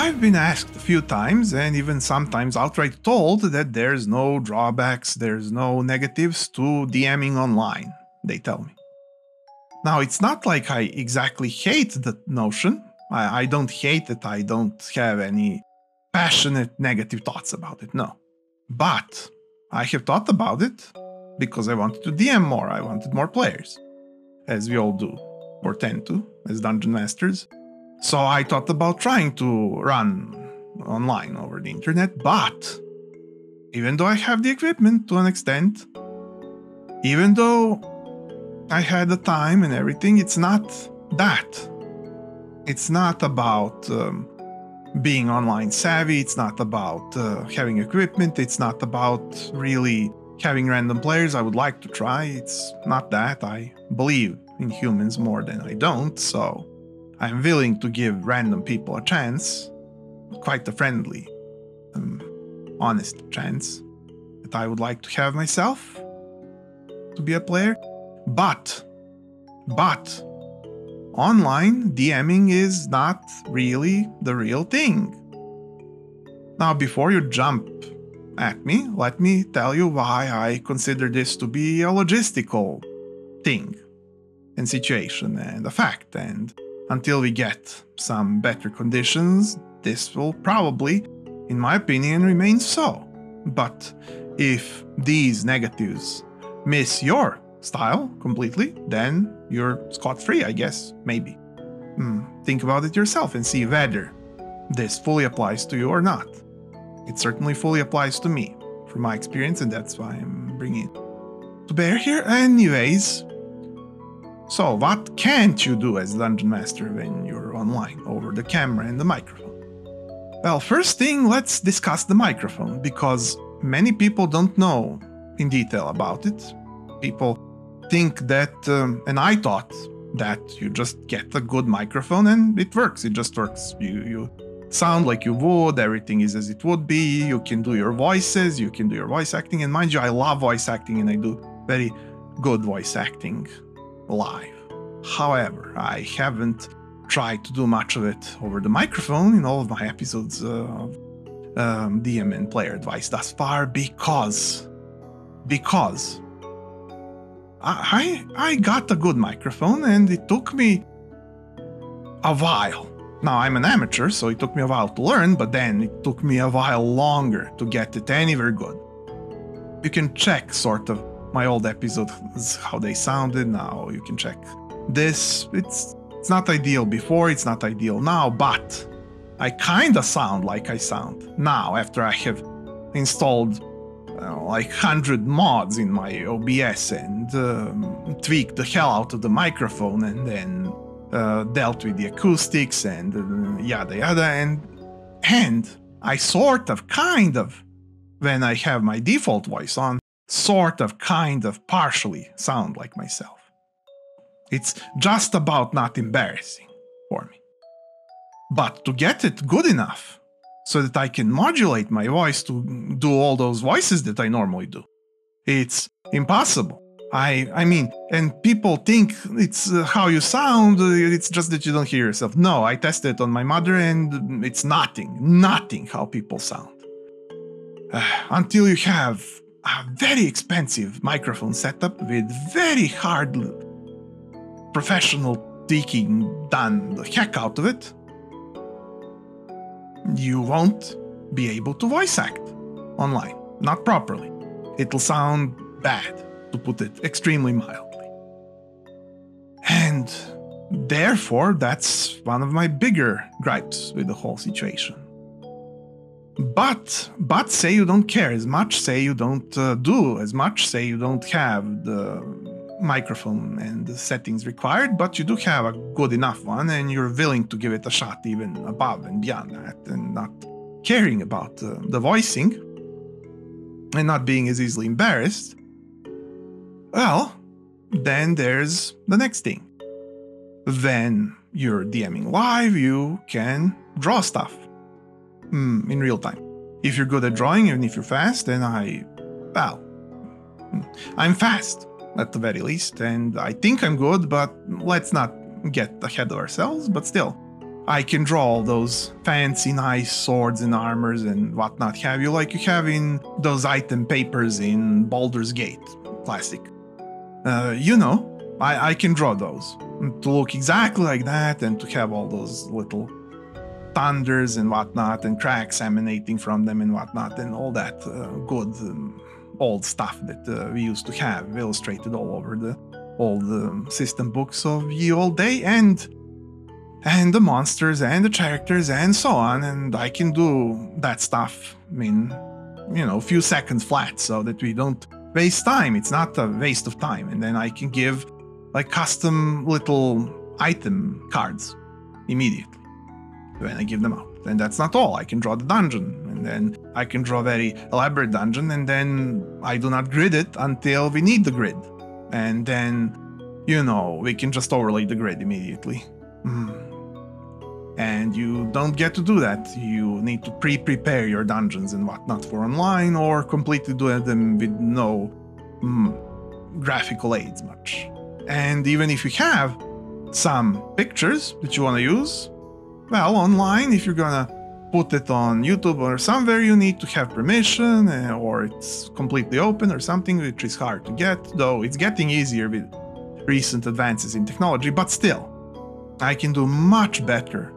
I've been asked a few times, and even sometimes outright told, that there's no drawbacks, there's no negatives to DMing online, they tell me. Now, it's not like I exactly hate the notion. I don't hate it, I don't have any passionate negative thoughts about it, no. But I have thought about it because I wanted to DM more, I wanted more players, as we all do, or tend to, as dungeon masters. So I thought about trying to run online over the internet, but even though I have the equipment to an extent, even though I had the time and everything, it's not that. It's not about being online savvy, it's not about having equipment, it's not about really having random players. I would like to try, it's not that. I believe in humans more than I don't, so I'm willing to give random people a chance, quite a friendly, honest chance that I would like to have myself to be a player. But online DMing is not really the real thing. Now, before you jump at me, let me tell you why I consider this to be a logistical thing and situation and a fact. And until we get some better conditions, this will probably, in my opinion, remain so. But if these negatives miss your style completely, then you're scot-free, I guess, maybe. Think about it yourself and see whether this fully applies to you or not. It certainly fully applies to me, from my experience, and that's why I'm bringing it to bear here. Anyways, so what can't you do as Dungeon Master when you're online over the camera and the microphone? Well, first thing, let's discuss the microphone, because many people don't know in detail about it. People think that, and I thought that you just get a good microphone and it works. It just works. You sound like you would, everything is as it would be, you can do your voices, you can do your voice acting, and mind you, I love voice acting and I do very good voice acting live. However, I haven't tried to do much of it over the microphone in all of my episodes of DM and player advice thus far, because I got a good microphone and it took me a while. Now, I'm an amateur, so it took me a while to learn, but then it took me a while longer to get it anywhere good. You can check sort of my old episodes, how they sounded. Now you can check this. It's not ideal before, it's not ideal now, but I kinda sound like I sound now after I have installed like 100 mods in my OBS and tweaked the hell out of the microphone and then dealt with the acoustics and yada yada, and I sort of, kind of, when I have my default voice on, sort of, kind of, partially sound like myself. It's just about not embarrassing for me. But to get it good enough so that I can modulate my voice to do all those voices that I normally do, it's impossible. I mean, and people think it's how you sound, it's just that you don't hear yourself. No, I tested it on my mother and it's nothing how people sound. Until you have a very expensive microphone setup with very hard professional tweaking done the heck out of it, you won't be able to voice act online, not properly. It'll sound bad, to put it extremely mildly. And therefore, that's one of my bigger gripes with the whole situation. But say you don't care as much, say you don't do as much, say you don't have the microphone and the settings required, but you do have a good enough one and you're willing to give it a shot even above and beyond that, and not caring about the voicing and not being as easily embarrassed, well, then there's the next thing. When you're DMing live, you can draw stuff in real time. If you're good at drawing, even if you're fast, then I'm fast at the very least, and I think I'm good, but let's not get ahead of ourselves. But still, I can draw all those fancy, nice swords and armors and whatnot have you, like you have in those item papers in Baldur's Gate Classic. I can draw those to look exactly like that and to have all those little thunders and whatnot and cracks emanating from them and whatnot and all that good old stuff that we used to have illustrated all over the old system books of ye old day, and the monsters and the characters and so on, and I can do that stuff in, a few seconds flat so that we don't waste time. It's not a waste of time. And then I can give like custom little item cards immediately when I give them out. And that's not all. I can draw the dungeon, and then I can draw a very elaborate dungeon, and then I do not grid it until we need the grid. And then, we can just overlay the grid immediately. And you don't get to do that. You need to prepare your dungeons and whatnot for online, or completely do them with no graphical aids much. And even if you have some pictures that you want to use, well, online, if you're gonna put it on YouTube or somewhere, you need to have permission, or it's completely open or something, which is hard to get, though it's getting easier with recent advances in technology, but still, I can do much better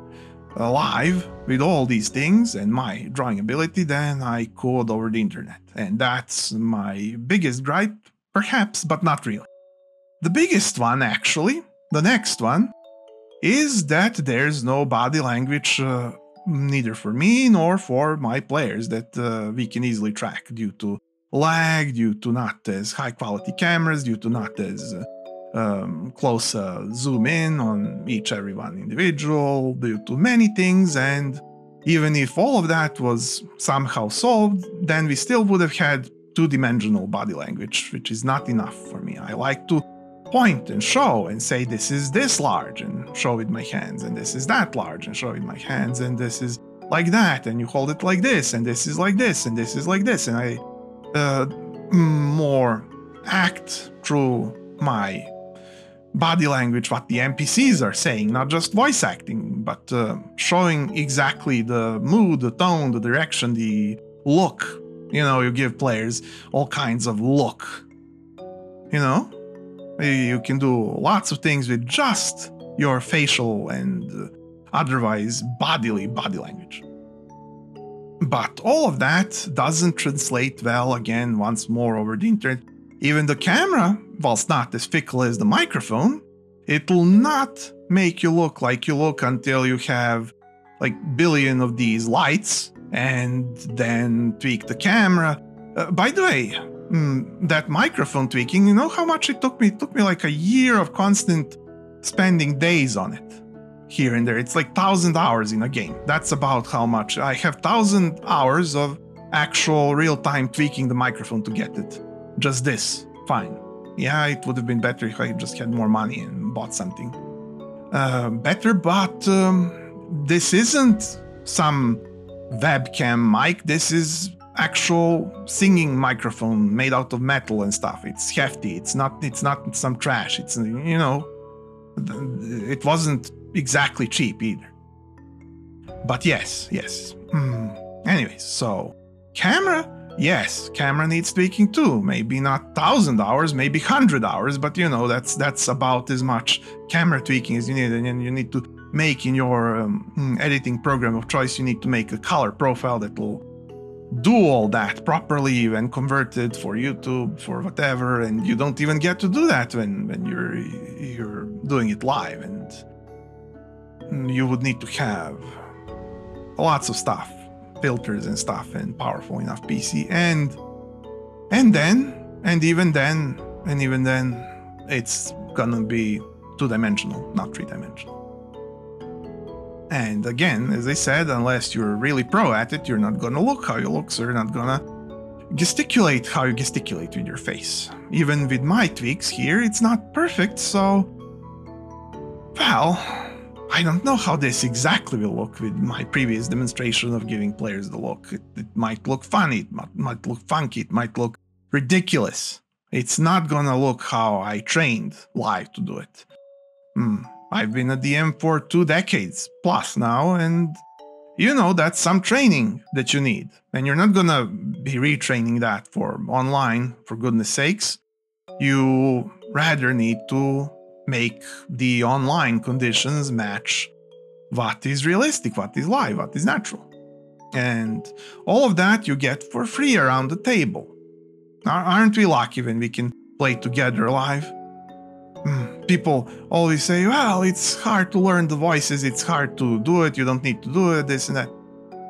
live with all these things and my drawing ability than I could over the internet. And that's my biggest gripe, perhaps, but not really. The biggest one, actually, the next one, is that there's no body language neither for me nor for my players that we can easily track due to lag, due to not as high quality cameras, due to not as close zoom in on every one individual, due to many things. And even if all of that was somehow solved, then we still would have had two-dimensional body language, which is not enough for me. I like to point and show and say, this is this large, and show with my hands, and this is that large and show with my hands, and this is like that, and you hold it like this, and this is like this, and this is like this. And I more act through my body language what the NPCs are saying, not just voice acting, but showing exactly the mood, the tone, the direction, the look. You give players all kinds of look. You can do lots of things with just your facial and otherwise bodily body language. But all of that doesn't translate well, again, once more over the internet. Even the camera, whilst not as fickle as the microphone, it will not make you look like you look until you have like billion of these lights and then tweak the camera. By the way, that microphone tweaking, you know how much it took me? It took me like a year of constant spending days on it. Here and there. It's like 1,000 hours in a game. That's about how much. I have 1,000 hours of actual real-time tweaking the microphone to get it. Just this. Fine. Yeah, it would have been better if I just had more money and bought something better, but this isn't some webcam mic. This is actual singing microphone made out of metal and stuff. It's hefty. It's not some trash. It's, it wasn't exactly cheap either. But yes. Anyways, so camera, yes, camera needs tweaking too. Maybe not 1,000 hours, maybe 100 hours, but that's about as much camera tweaking as you need. And you need to make in your editing program of choice, you need to make a color profile that will do all that properly and convert it for YouTube, for whatever. And you don't even get to do that when you're doing it live. And you would need to have lots of stuff, filters and stuff, and powerful enough PC, and even then it's gonna be two-dimensional, not three-dimensional. And again, as I said, unless you're really pro at it, you're not gonna look how you look, so you're not gonna gesticulate how you gesticulate with your face. Even with my tweaks here, it's not perfect, so well, I don't know how this exactly will look with my previous demonstration of giving players the look. It might look funny, it might look funky, it might look ridiculous. It's not gonna look how I trained live to do it. I've been a DM for 2 decades plus now, and you know that's some training that you need. And you're not gonna be retraining that for online, for goodness sakes. You rather need to make the online conditions match what is realistic, what is live, what is natural. And all of that you get for free around the table. Aren't we lucky when we can play together live? People always say, well, it's hard to learn the voices, it's hard to do it, you don't need to do it, this and that.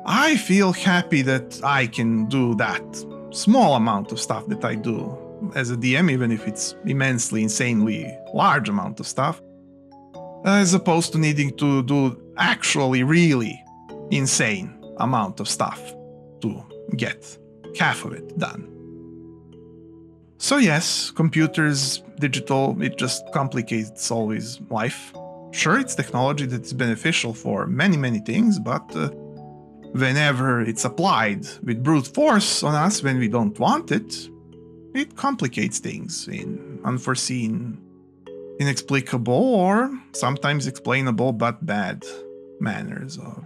I feel happy that I can do that small amount of stuff that I do as a DM, even if it's immensely, insanely large amount of stuff, as opposed to needing to do actually really insane amount of stuff to get half of it done. So yes, computers, digital, it just complicates always life. Sure, it's technology that's beneficial for many, many things, but whenever it's applied with brute force on us when we don't want it, it complicates things in unforeseen, inexplicable, or sometimes explainable but bad manners of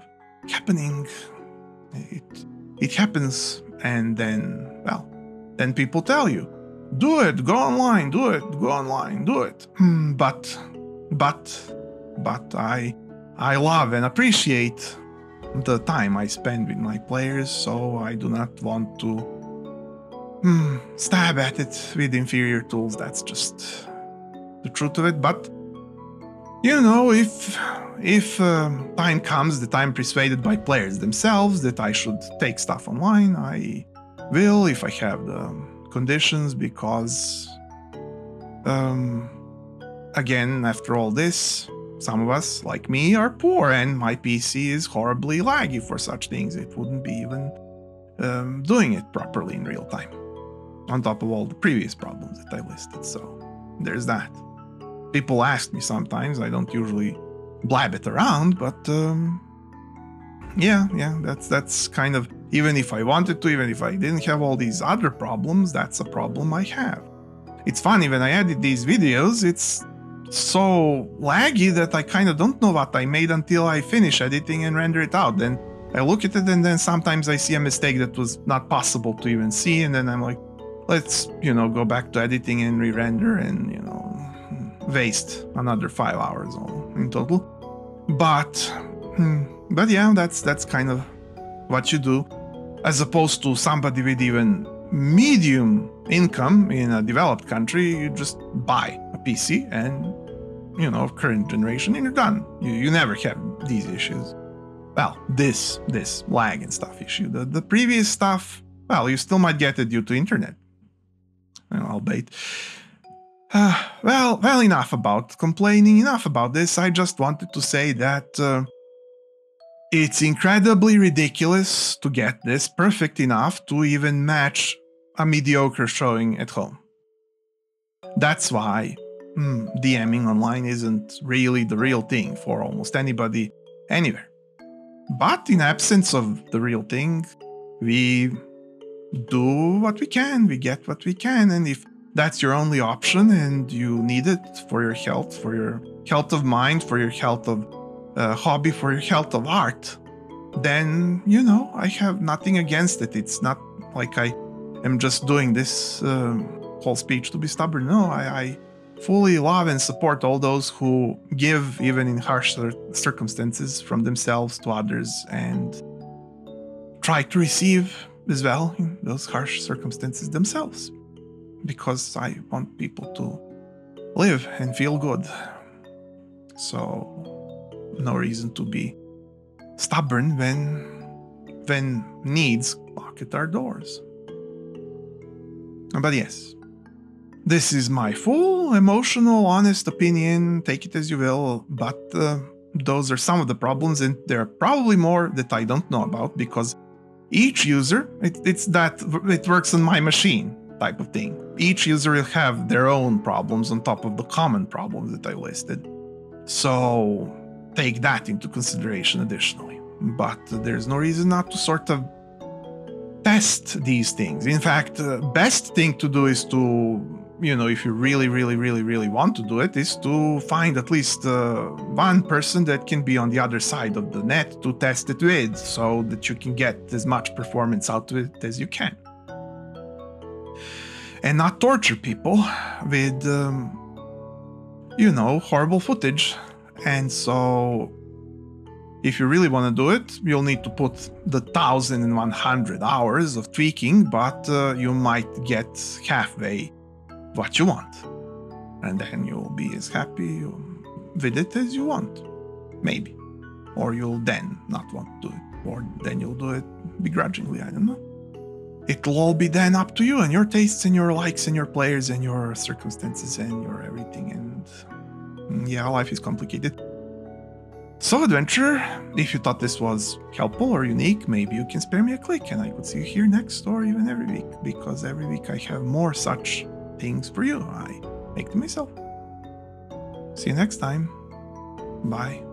happening. It happens, and then, well, then people tell you, do it, go online, do it, go online, do it. But I love and appreciate the time I spend with my players, so I do not want to stab at it with inferior tools. That's just the truth of it. But you know, if time comes that I'm persuaded by players themselves that I should take stuff online, I will if I have the conditions, because again, after all this, some of us, like me, are poor, and my PC is horribly laggy for such things. It wouldn't be even doing it properly in real time, on top of all the previous problems that I listed. So there's that. People ask me sometimes, I don't usually blab it around, but yeah, that's kind of, even if I wanted to, even if I didn't have all these other problems, that's a problem I have. It's funny, when I edit these videos, it's so laggy that I kind of don't know what I made until I finish editing and render it out. Then I look at it, and then sometimes I see a mistake that was not possible to even see, and then I'm like, let's, go back to editing and re-render and, waste another 5 hours in total. But yeah, that's kind of what you do, as opposed to somebody with even medium income in a developed country. You just buy a PC and, current generation, and you're done. You never have these issues. Well, this lag and stuff issue. The previous stuff, well, you still might get it due to internet. Albeit. Well, enough about complaining, enough about this. I just wanted to say that it's incredibly ridiculous to get this perfect enough to even match a mediocre showing at home. That's why DMing online isn't really the real thing for almost anybody anywhere. But in absence of the real thing, we do what we can, we get what we can, and if that's your only option and you need it for your health of mind, for your health of hobby, for your health of art, then, I have nothing against it. It's not like I am just doing this whole speech to be stubborn. No, I fully love and support all those who give, even in harsh circumstances, from themselves to others, and try to receive as well in those harsh circumstances themselves. Because I want people to live and feel good. So, no reason to be stubborn when needs knock at our doors. But yes, this is my full, emotional, honest opinion. Take it as you will. But those are some of the problems, and there are probably more that I don't know about, because each user, it's that it works on my machine type of thing. Each user will have their own problems on top of the common problems that I listed. So take that into consideration additionally. But there's no reason not to sort of test these things. In fact, the best thing to do is to if you really want to do it, is to find at least one person that can be on the other side of the net to test it with, so that you can get as much performance out of it as you can. And not torture people with, horrible footage. And so, if you really want to do it, you'll need to put the 1,100 hours of tweaking, but you might get halfway what you want. And then you'll be as happy with it as you want. Maybe. Or you'll then not want to do it. Or then you'll do it begrudgingly, I don't know. It'll all be then up to you and your tastes and your likes and your players and your circumstances and your everything. And yeah, life is complicated. So, adventurer, if you thought this was helpful or unique, maybe you can spare me a click and I could see you here next or even every week, because every week I have more such things for you. I make them myself. See you next time. Bye.